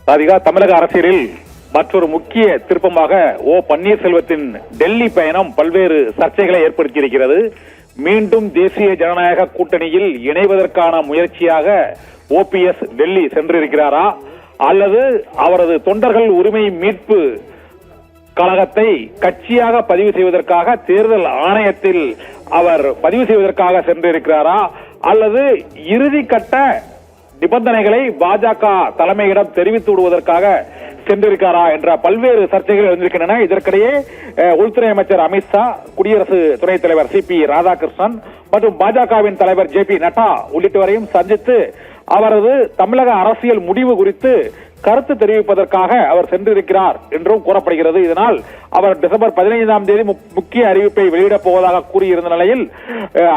ராதிகா, தமிழக அரசியலில் மற்றொரு முக்கிய திருப்பமாக ஓ பன்னீர்செல்வத்தின் டெல்லி பயணம் பல்வேறு சர்ச்சைகளை ஏற்படுத்தியிருக்கிறது. மீண்டும் தேசிய ஜனநாயக கூட்டணியில் இணைவதற்கான முயற்சியாக ஓபிஎஸ் டெல்லி சென்றிருக்கிறாரா, அல்லது அவரது தொண்டர்கள் உரிமை மீட்பு கழகத்தை கட்சியாக பதிவு செய்வதற்காக தேர்தல் ஆணையத்தில் அவர் பதிவு செய்வதற்காக சென்றிருக்கிறாரா, அல்லது இறுதிக்கட்ட நிபந்தனைகளை பாஜக தலைமையிடம் தெரிவித்து விடுவதற்காக சென்றிருக்காரா என்ற பல்வேறு சர்ச்சைகள் எழுந்திருக்கின்றன. இதற்கிடையே உள்துறை அமைச்சர் அமித்ஷா, குடியரசு துணைத் தலைவர் சிபி ராதாகிருஷ்ணன் மற்றும் பாஜகவின் தலைவர் ஜே பி நட்டா உள்ளிட்டவரையும் சந்தித்து அவரது தமிழக அரசியல் முடிவு குறித்து கருத்து தெரிவிப்பதற்காக அவர் சென்றிருக்கிறார் என்றும் கூறப்படுகிறது. இதனால் அவர் டிசம்பர் 15ஆம் தேதி முக்கிய அறிவிப்பை வெளியிடப் போவதாக கூறியிருந்த நிலையில்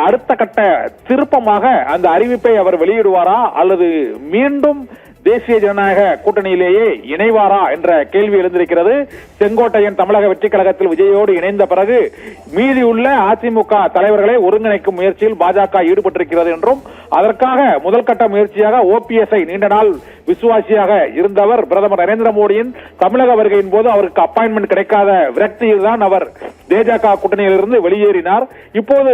அடுத்த கட்ட திருப்பமாக அந்த அறிவிப்பை அவர் வெளியிடுவாரா, அல்லது மீண்டும் தேசிய ஜனநாயக கூட்டணியிலேயே இணைவாரா என்ற கேள்வி எழுந்திருக்கிறது. செங்கோட்டையன் தமிழக வெற்றிக் கழகத்தில் விஜயோடு இணைந்த பிறகு மீதியுள்ள அதிமுக தலைவர்களை ஒருங்கிணைக்கும் முயற்சியில் பாஜக ஈடுபட்டிருக்கிறது என்றும், அதற்காக முதல் கட்ட முயற்சியாக ஓபிஎஸ்ஐ நீண்ட நாள் விசுவாசியாக இருந்தவர் பிரதமர் நரேந்திர மோடியின் தமிழக வருகையின் போது அவருக்கு அப்பாயின்மெண்ட் கிடைக்காத விரக்தியில் தான் அவர் பாஜக கூட்டணியிலிருந்து வெளியேறினார். இப்போது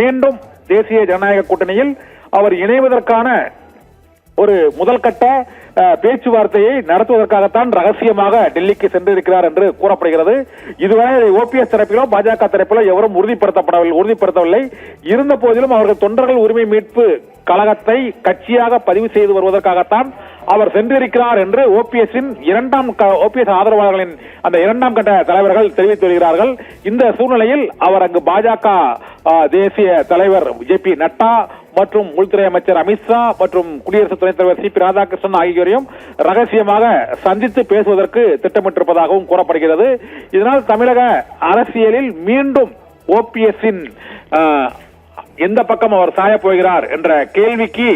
மீண்டும் தேசிய ஜனநாயக கூட்டணியில் அவர் இணைவதற்கான ஒரு முதல் கட்ட பேச்சுவார்த்தையை நடத்துவதற்காகத்தான் ரகசியமாக டெல்லிக்கு சென்றிருக்கிறார் என்று கூறப்படுகிறது. இதுவரை ஓபிஎஸ் தரப்பிலோ பாஜக தரப்பிலோ எவரும் உறுதிப்படுத்தவில்லை. இருந்த போதிலும் அவர்கள் தொண்டர்கள் உரிமை மீட்பு கழகத்தை கட்சியாக பதிவு செய்து வருவதற்காகத்தான் அவர் சென்றிருக்கிறார் என்று ஓபிஎஸ் ஆதரவாளர்களின் அந்த இரண்டாம் கட்ட தலைவர்கள் தெரிவித்து வருகிறார்கள். இந்த சூழ்நிலையில் அவர் அங்கு பாஜக தேசிய தலைவர் ஜே பி நட்டா மற்றும் உள்துறை அமைச்சர் அமித்ஷா மற்றும் குடியரசு துணைத் தலைவர் சிபி ராதாகிருஷ்ணன் ஆகியோரையும் ரகசியமாக சந்தித்து பேசுவதற்கு திட்டமிட்டிருப்பதாகவும் கூறப்படுகிறது. இதனால் தமிழக அரசியலில் மீண்டும் ஓபிஎஸ்ஸின் எந்த பக்கம் அவர் சாயப் போகிறார் என்ற கேள்விக்கு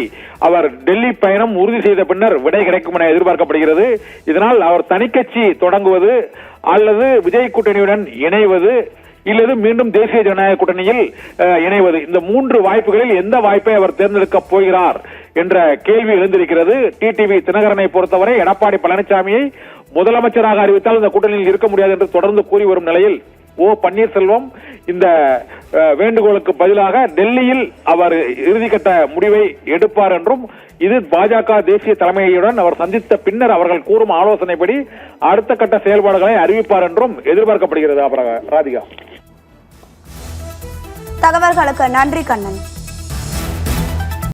அவர் டெல்லி பயணம் உறுதி செய்த பின்னர் விடை கிடைக்கும் என எதிர்பார்க்கப்படுகிறது. இதனால் அவர் தனிக்கட்சி தொடங்குவது அல்லது விஜய் கூட்டணியுடன் இணைவது இல்லது மீண்டும் தேசிய ஜனநாயக கூட்டணியில் இணைவது, இந்த மூன்று வாய்ப்புகளில் எந்த வாய்ப்பை அவர் தேர்ந்தெடுக்கப் போகிறார் என்ற கேள்வி எழுந்திருக்கிறது. டிடிவி தினகரனை பொறுத்தவரை எடப்பாடி பழனிசாமியை முதலமைச்சராக அறிவித்தால் இந்த கூட்டணியில் இருக்க முடியாது என்று தொடர்ந்து கூறி வரும் நிலையில் ஓ பன்னீர்செல்வம் இந்த வேண்டுகோளுக்கு பதிலாக டெல்லியில் அவர் இறுதிக்கட்ட முடிவை எடுப்பார் என்றும், இது பாஜக தேசிய தலைமையுடன் அவர் சந்தித்த பின்னர் அவர்கள் கூறும் ஆலோசனைப்படி அடுத்த கட்ட செயல்பாடுகளை அறிவிப்பார் என்றும் எதிர்பார்க்கப்படுகிறது. ராதிகா, தகவல்களுக்கு நன்றி கண்ணன்.